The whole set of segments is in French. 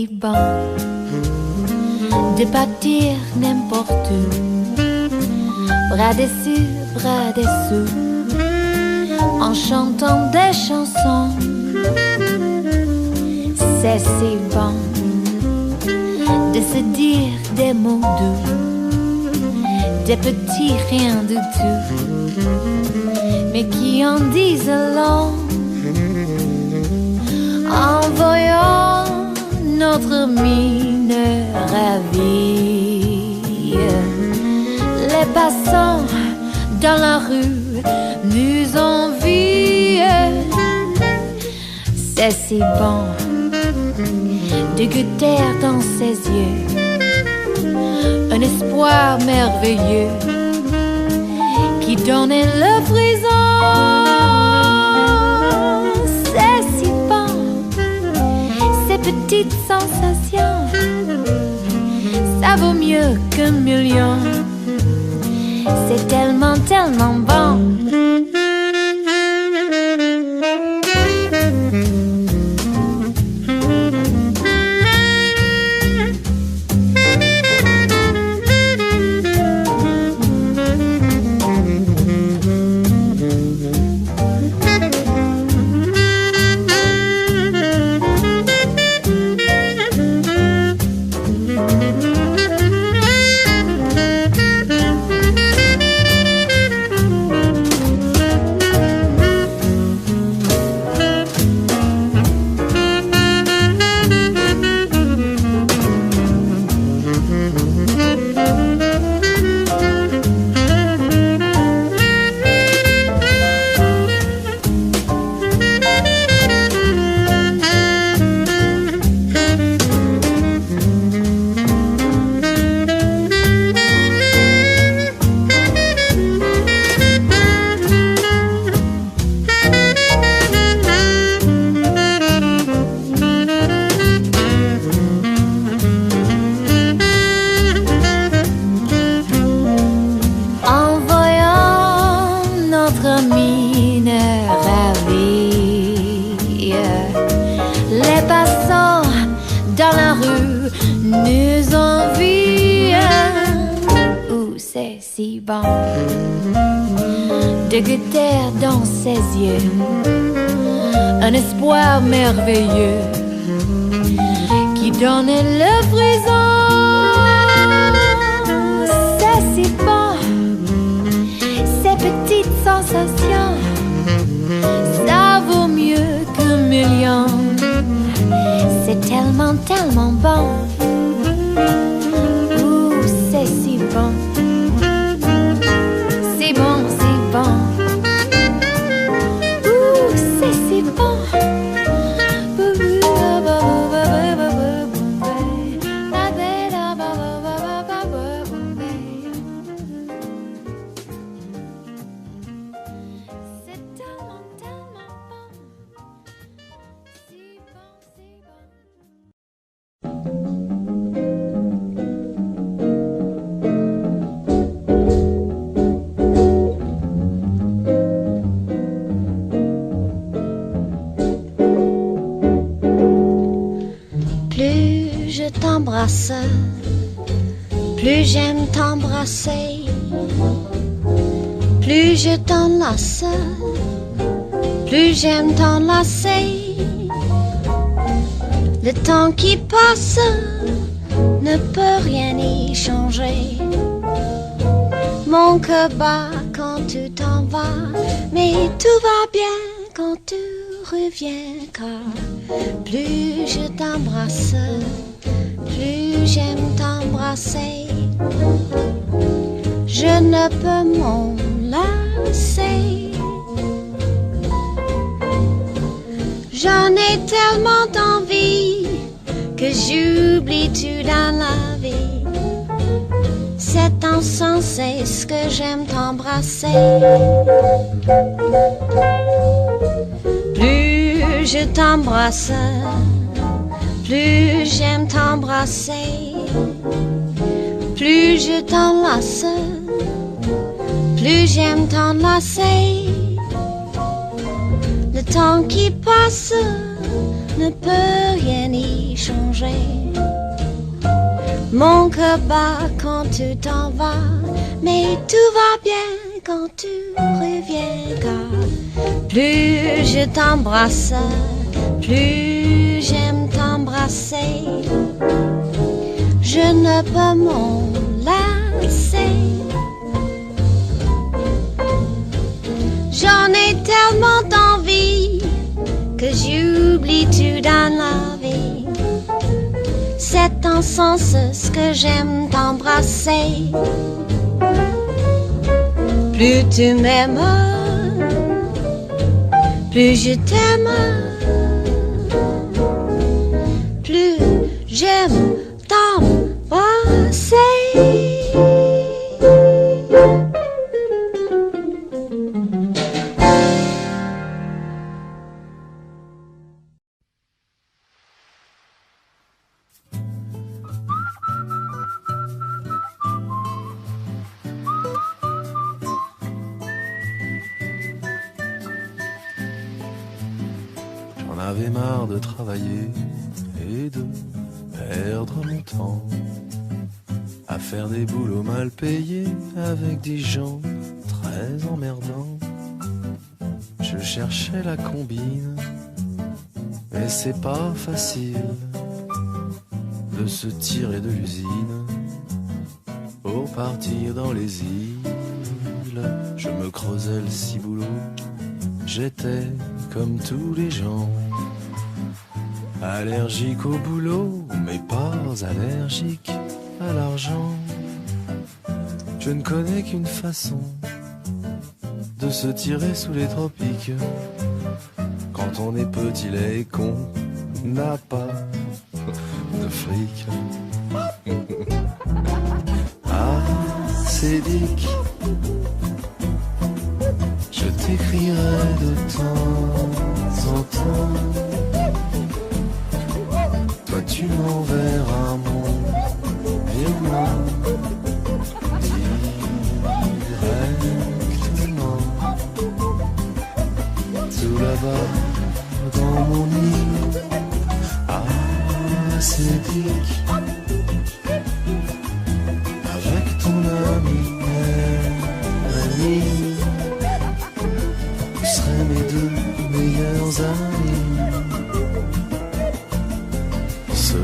si bon de partir n'importe où, bras dessus, bras dessous, en chantant des chansons. C'est si bon de se dire des mots doux, des petits riens du tout, mais qui en disent long. En voyant notre mine ravie, les passants dans la rue nous envient. C'est si bon de goûter dans ses yeux un espoir merveilleux qui donnait le frisson. C'est si bon, ces petites sensations, ça vaut mieux qu'un million. C'est tellement, tellement bon. De goûter dans ses yeux un espoir merveilleux qui donnait le frisson. C'est si bon, ces petites sensations, ça vaut mieux qu'un million. C'est tellement, tellement bon. C'est si bon. C'est bon, c'est bon. C'est si bon. C'est tellement, tellement bon. Si bon, si bon. T'embrasse, plus j'aime t'embrasser, plus je t'enlace, plus j'aime t'enlacer. Le temps qui passe ne peut rien y changer. Mon cœur bat quand tu t'en vas, mais tout va bien quand tu reviens, car plus je t'embrasse, plus j'aime t'embrasser. Je ne peux m'en lasser. J'en ai tellement d'envie que j'oublie tout dans la vie. C'est insensé ce que j'aime t'embrasser. Plus je t'embrasse, plus j'aime t'embrasser, plus je t'enlace, plus j'aime t'enlacer. Le temps qui passe ne peut rien y changer. Mon cœur bat quand tu t'en vas, mais tout va bien quand tu reviens. Car plus je t'embrasse, plus j'aime t'embrasser. Je ne peux m'en lasser. J'en ai tellement envie que j'oublie tout dans la vie. C'est en sens ce que j'aime t'embrasser. Plus tu m'aimes, plus je t'aime, plus j'aime t'embrasser. J'en avais marre de travailler et de perdre mon temps à faire des boulots mal payés avec des gens très emmerdants. Je cherchais la combine, mais c'est pas facile de se tirer de l'usine pour partir dans les îles. Je me creusais le ciboulot, j'étais comme tous les gens, allergique au boulot, mais pas allergique à l'argent. Je ne connais qu'une façon de se tirer sous les tropiques. Quand on est petit, laid et qu'on n'a pas de fric. Ah, c'est Dick, je t'écrirai de temps en temps. Toi tu m'enverras mon virement directement. Tout là-bas dans mon lit. Ah, c'est Dick, avec ton ami Mélanie. Vous serez mes deux meilleurs amis. Ce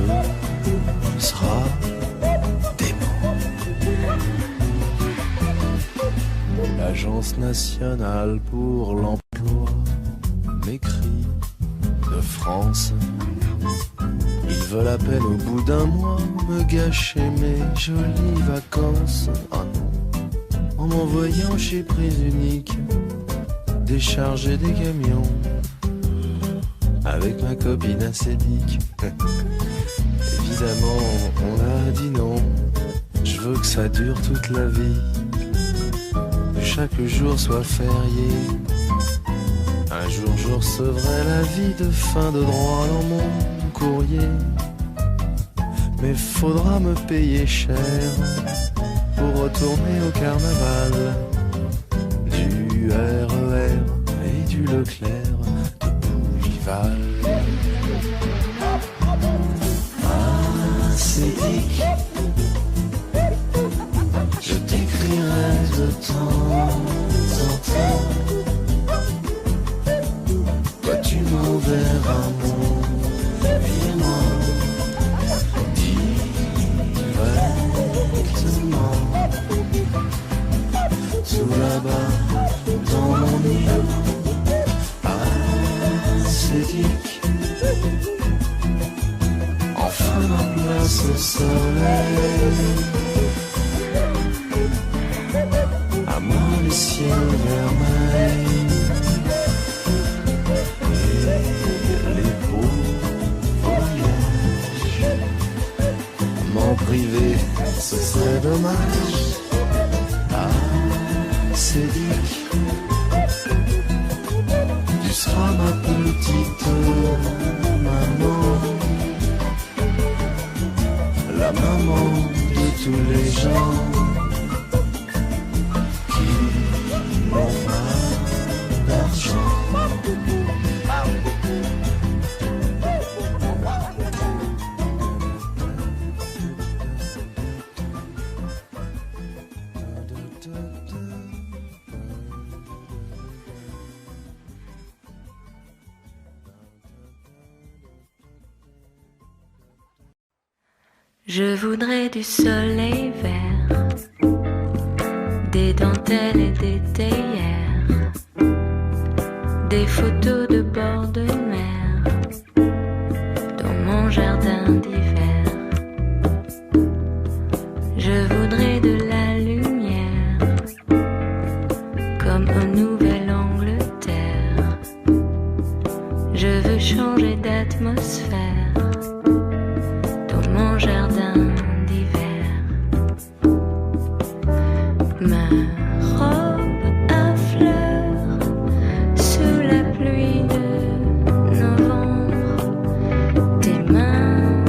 sera dément. L'Agence nationale pour l'emploi m'écrit de France. Ils veulent à peine au bout d'un mois me gâcher mes jolies vacances. Ah non, en m'envoyant chez Prise Unique décharger des camions avec ma copine acédique. Évidemment, on a dit non. Je veux que ça dure toute la vie, que chaque jour soit férié. Un jour je recevrai l'avis de fin de droit dans mon courrier. Mais faudra me payer cher pour retourner au carnaval. Du RER et du Leclerc de Bougival. Ah, c'est Dick, je t'écrirai de temps en temps. Toi tu m'enverras mon virement directement. Tout là-bas dans mon île. Ah, c'est Dick, enfin ma place au soleil. À moi le ciel vermeil et les beaux voyages. M'en priver, ce serait dommage. Ah, c'est Dick, tu seras ma petite maman, la maman de tous les gens qui n'ont pas d'argent. Je voudrais du soleil vert, des dentelles et des théières, des photos de bord de mer dans mon jardin d'hiver. Je voudrais de la lumière comme au Nouvelle-Angleterre. Je veux changer d'atmosphère dans mon jardin d'hiver. Ma robe à fleurs sous la pluie de novembre, tes mains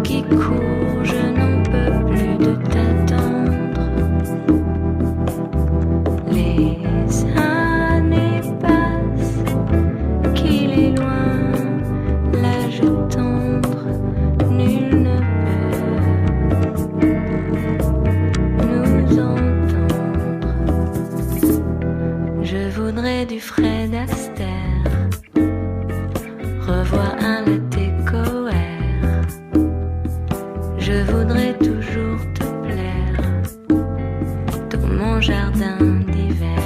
qui courent, je n'en peux plus de t'attendre. Les années passent, qu'il est loin l'âge tendre, nul ne peut nous entendre. Je voudrais du Fred Astaire, revoir un latte coère. Je voudrais toujours te plaire dans mon jardin d'hiver.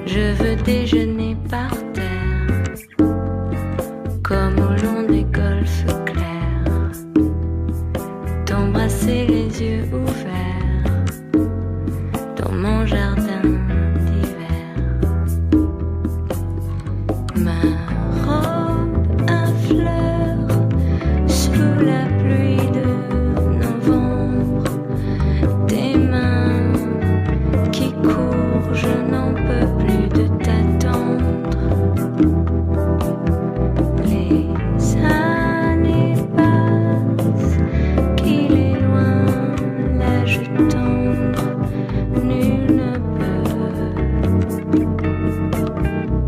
Je veux déjeuner par terre comme au long des golfes clairs, t'embrasser les yeux ouverts dans mon jardin d'hiver. Ma robe à fleurs sous la pluie de novembre, tes mains qui courent, je n'en peux plus de t'attendre. Les années passent, qu'il est loin l'âge tendre, nul ne peut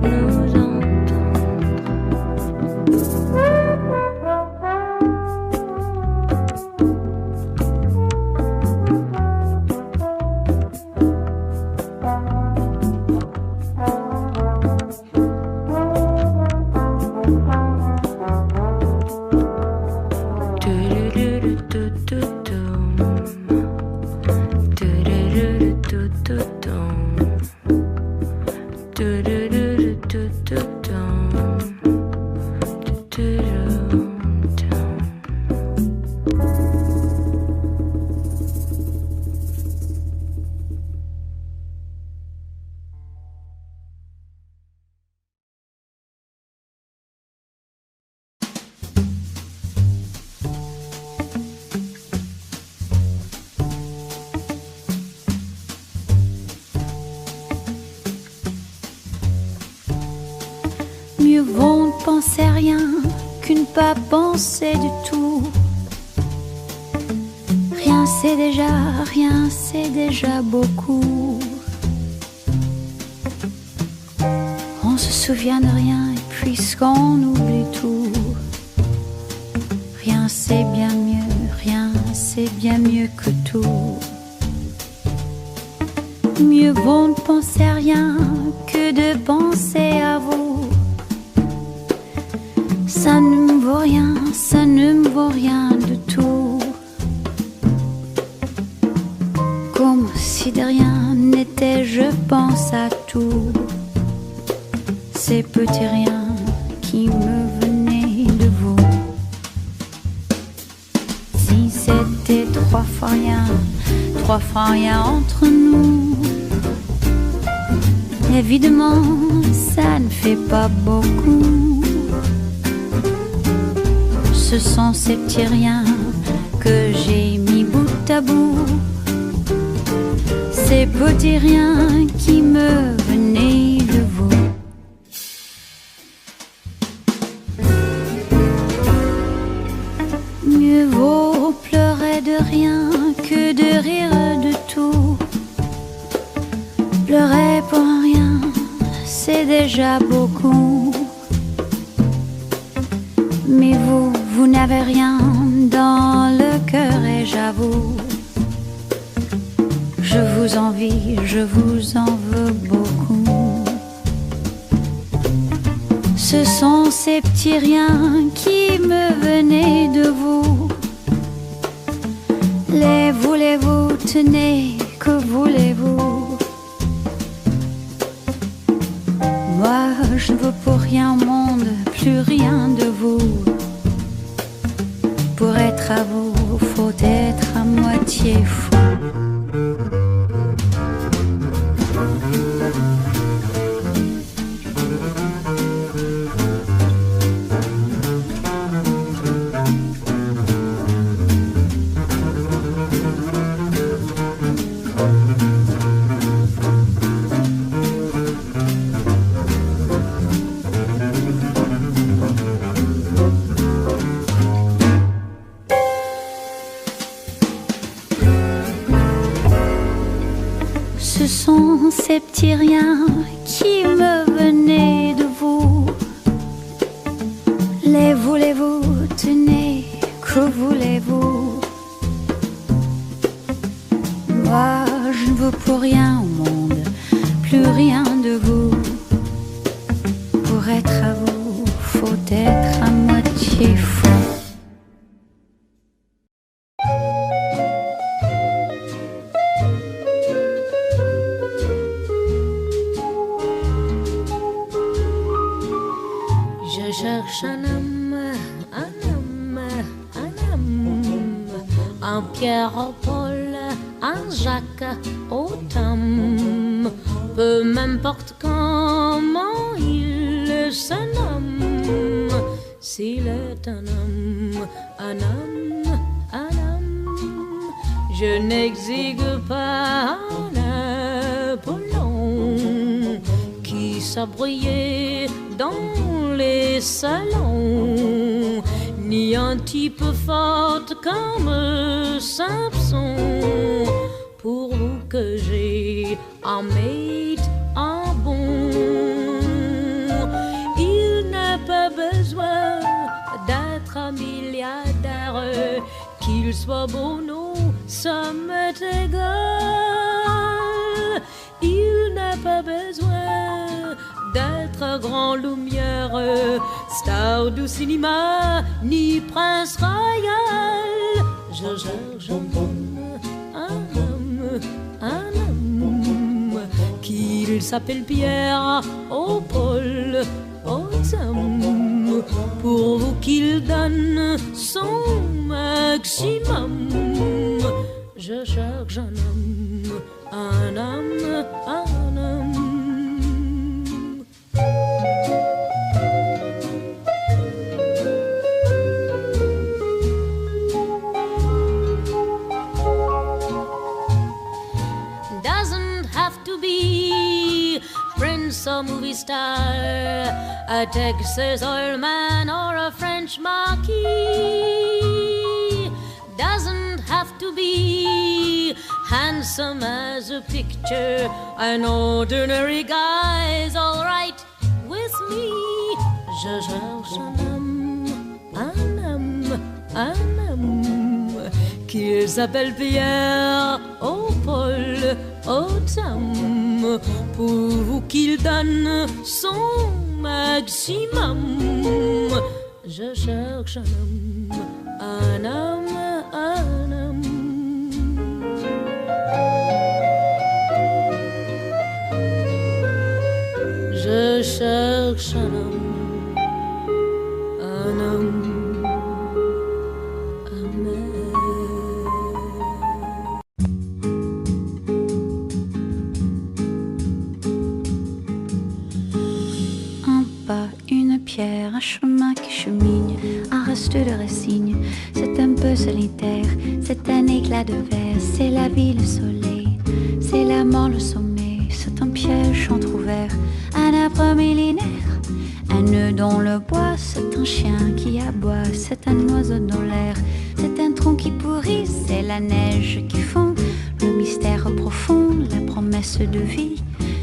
nous entendre. Mieux vaut ne penser rien que ne pas penser du tout. Rien c'est déjà beaucoup. On se souvient de rien et puisqu'on oublie tout. Rien c'est bien mieux que tout. Mieux vaut ne penser à rien que de penser à vous. Ça ne me vaut rien de tout. Comme si de rien n'était, je pense à tout. Ces petits riens qui me venaient de vous. Si c'était trois fois rien entre nous. Évidemment, ça ne fait pas beaucoup. Ce sont ces petits riens que j'ai mis bout à bout. Ces petits riens qui me venaient de vous. Mieux vaut pleurer de rien que de rire de tout. Pleurer pour rien, c'est déjà beaucoup. Mais vous n'avez rien dans le cœur et j'avoue, je vous envie, je vous en veux beaucoup. Ce sont ces petits riens qui me venaient de vous. Les voulez-vous, tenez, que voulez-vous? Moi, je ne veux pour rien au monde, plus rien de vous. Pour être à vous, faut être à moitié fou. Ce sont ces petits riens qui me venaient de vous. Les voulez-vous, tenez, que voulez-vous? Moi, je ne veux pour rien au monde, plus rien de vous. Pour être à vous, faut être à moitié fou. Je cherche un homme, un homme, un homme, un Pierre au Paul, un Jacques au Tom, peu m'importe comment il se nomme, s'il est un homme, un homme, un homme, je n'exigue pas un Apollon qui s'abreuillait dans les salons, ni un type fort comme Samson. Pour vous que j'ai un mate, un bon, il n'a pas besoin d'être un milliardaire, qu'il soit beau, non, ça m'est égal. Il n'a pas besoin d'être grand lumière, star du cinéma, ni prince royal. Je cherche un homme, qu'il s'appelle Pierre au Paul, au Tom, pour vous qu'il donne son maximum. Je cherche un homme, un homme, un homme. Doesn't have to be Prince or movie star, a Texas oil man or a French marquis. Doesn't have to be handsome as a picture, an ordinary guy's all right with me. Je cherche un homme, un homme, un homme, qui s'appelle Pierre au Paul, au Tom, pour vous qu'il donne son maximum. Je cherche un homme, un homme, un homme. Je cherche un homme, un homme, un homme. Un pas, une pierre, un chemin qui chemine, un reste de racines. C'est un peu solitaire, c'est un éclat de verre, c'est la vie, le soleil, c'est la mort, le sommet, c'est un piège entrouvert, un arbre millénaire, un nœud dans le bois, c'est un chien qui aboie, c'est un oiseau dans l'air, c'est un tronc qui pourrit, c'est la neige qui fond, le mystère profond, la promesse de vie.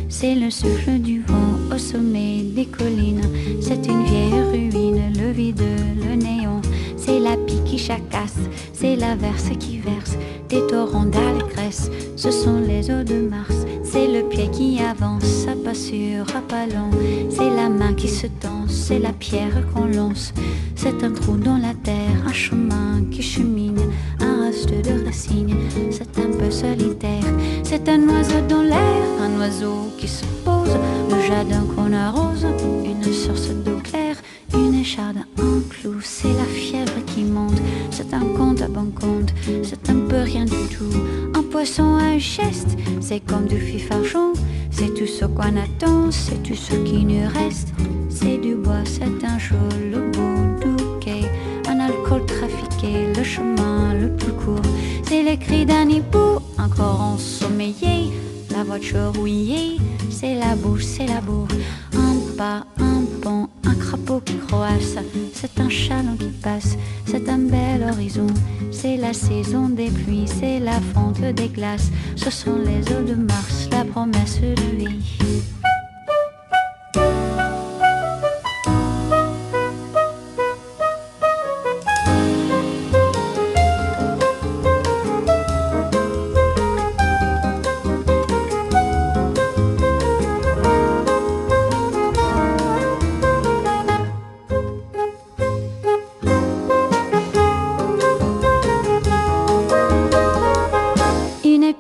C'est le souffle du vent au sommet des collines. C'est une vieille ruine, le vide, le néon. C'est la pie qui chacasse, c'est l'averse qui verse des torrents d'allégresse. Ce sont les eaux de Mars. C'est le pied qui avance, à pas sûr, à pas long. C'est la main qui se tend c'est la pierre qu'on lance. C'est un trou dans la terre, un chemin qui chemine, un reste de racines. C'est un peu solitaire, c'est un oiseau dans l'air, un oiseau qui se pose, le jardin qu'on arrose, une source d'eau claire, une écharde, un clou. C'est la fièvre qui monte, c'est un compte à bon compte, c'est un peu rien du tout. Un poisson à une geste, c'est comme du fifarchon. C'est tout ce qu'on attend, c'est tout ce qui nous reste. C'est du bois, c'est un joli bout du quai, un alcool trafiqué, le chemin le plus court. C'est les cris d'un hibou, encore ensommeillé, la voiture rouillée. C'est la bouche, c'est la bourre, un pas, un pont, un crapaud qui croasse. C'est un chaland qui passe, c'est un bel horizon. C'est la saison des pluies, c'est la fonte des glaces. Ce sont les eaux de Mars, la promesse de vie.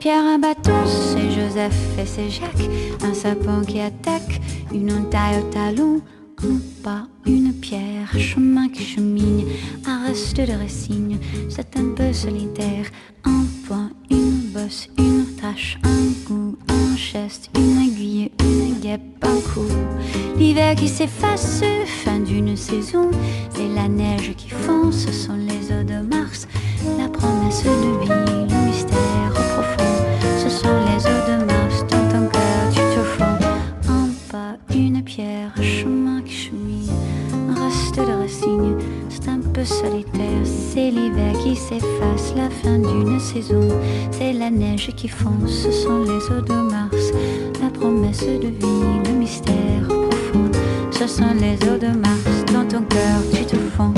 Un bateau, c'est Joseph et c'est Jacques. Un sapin qui attaque, une entaille au talon. Un pas, une pierre, un chemin qui chemine, un reste de racines. C'est un peu solitaire, un point, une bosse, une tache, un goût, un geste, une aiguille, une guêpe, un coup. L'hiver qui s'efface, fin d'une saison. C'est la neige qui fond, ce sont les eaux de Mars. La promesse de vie, le mystère profond. Ce sont les eaux de Mars, dans ton cœur tu te fonds. Un pas, une pierre, un chemin qui chemine, un reste de racines. C'est un peu solitaire, c'est l'hiver qui s'efface, la fin d'une saison. C'est la neige qui fond, ce sont les eaux de Mars. La promesse de vie, le mystère profond. Ce sont les eaux de Mars, dans ton cœur tu te fonds.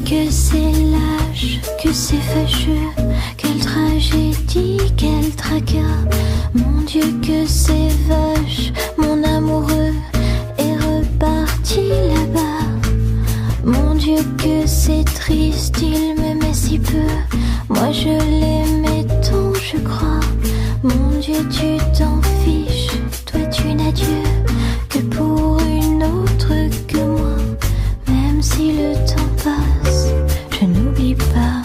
Que c'est lâche, que c'est fâcheux, quelle tragédie, quel tracas. Mon Dieu que c'est vache, mon amoureux est reparti là-bas. Mon Dieu que c'est triste, il m'aimait si peu, moi je l'aimais tant je crois. Mon Dieu tu t'en fiches, toi tu n'as Dieu que pour une autre que moi. Même si le temps passe, je n'oublie pas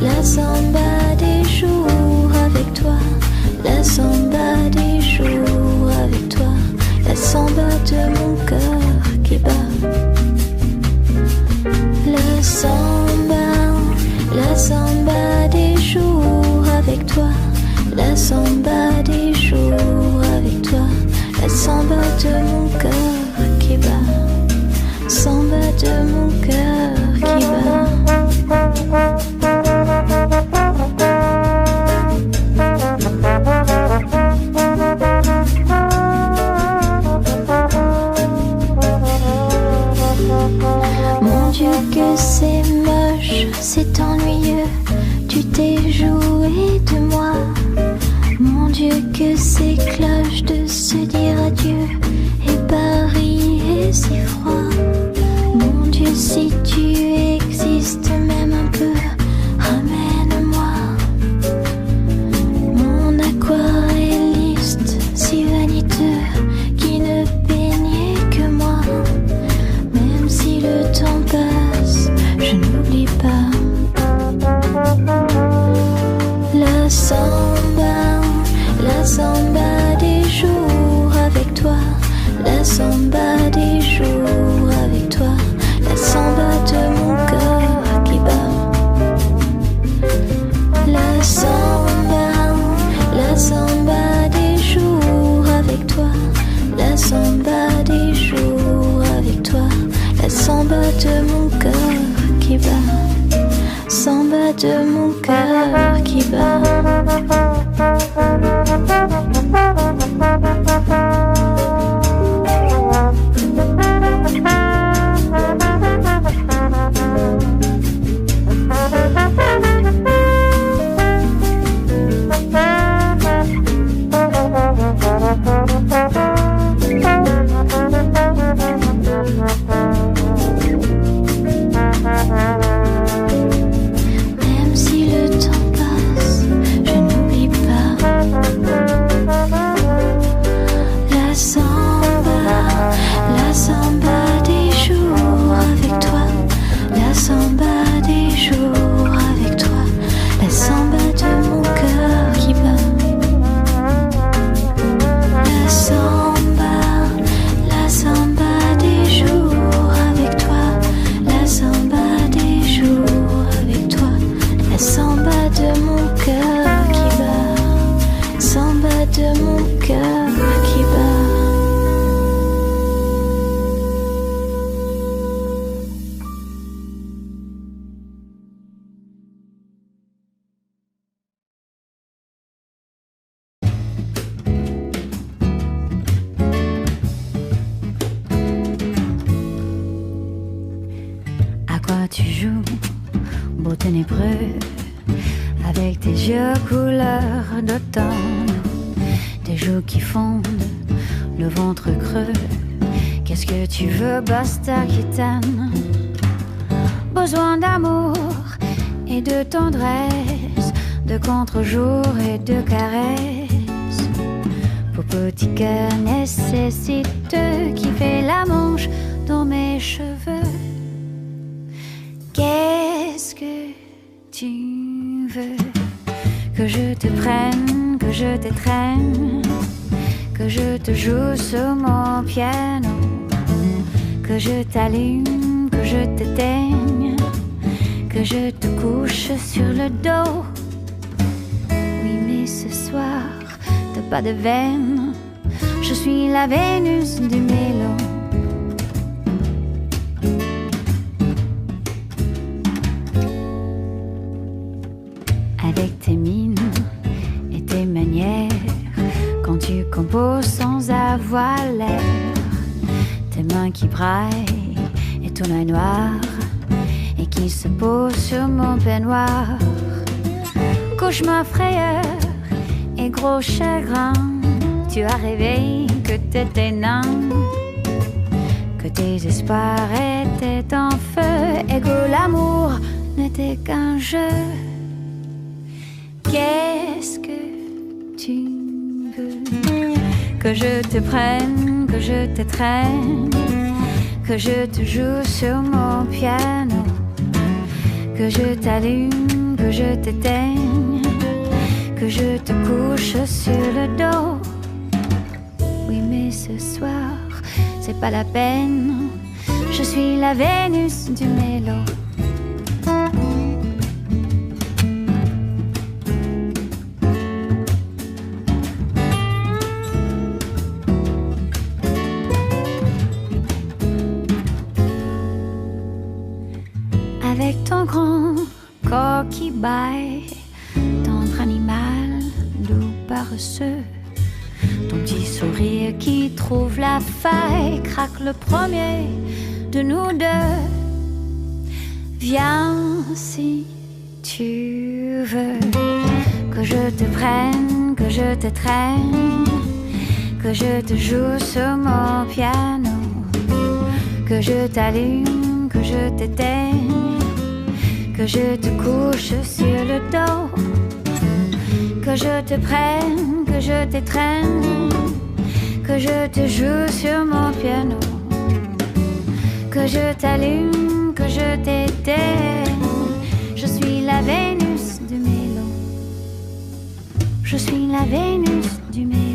la samba des jours avec toi, la samba des jours avec toi, la samba de mon cœur qui bat. La samba des jours avec toi, la samba des jours avec toi, la samba de mon cœur qui bat, samba de mon cœur qui bat. Mon Dieu que c'est moche, c'est ennuyeux, tu t'es joué de moi. Mon Dieu que c'est ténébreux, avec tes yeux couleur d'automne, tes joues qui fondent, le ventre creux. Qu'est-ce que tu veux, basta qui t'aime? Besoin d'amour et de tendresse, de contre-jour et de caresses. Pour petit cœur nécessiteux qui fait la manche dans mes cheveux. Qu'est-ce que tu veux? Que je te prenne, que je t'étreigne, que je te joue sur mon piano, que je t'allume, que je t'éteigne, que je te couche sur le dos. Oui, mais ce soir, t'as pas de veine, je suis la Vénus du mélo. Avec tes mines et tes manières, quand tu composes sans avoir l'air, tes mains qui braillent et ton œil noir et qui se pose sur mon peignoir. Cauchemar, frayeur et gros chagrin, tu as rêvé que t'étais nain, que tes espoirs étaient en feu et que l'amour n'était qu'un jeu. Qu'est-ce que tu veux? Que je te prenne, que je t'étreigne, que je te joue sur mon piano, que je t'allume, que je t'éteigne, que je te couche sur le dos. Oui, mais ce soir, c'est pas la peine, je suis la Vénus du mélo. Avec ton grand corps qui baille, tendre animal, doux paresseux, ton petit sourire qui trouve la faille, craque le premier de nous deux. Viens si tu veux, que je te prenne, que je te traîne, que je te joue sur mon piano, que je t'allume, que je t'éteigne, que je te couche sur le dos, que je te prenne, que je t'étreigne, que je te joue sur mon piano, que je t'allume, que je t'éteigne. Je suis la Vénus du mélo. Je suis la Vénus du mélo.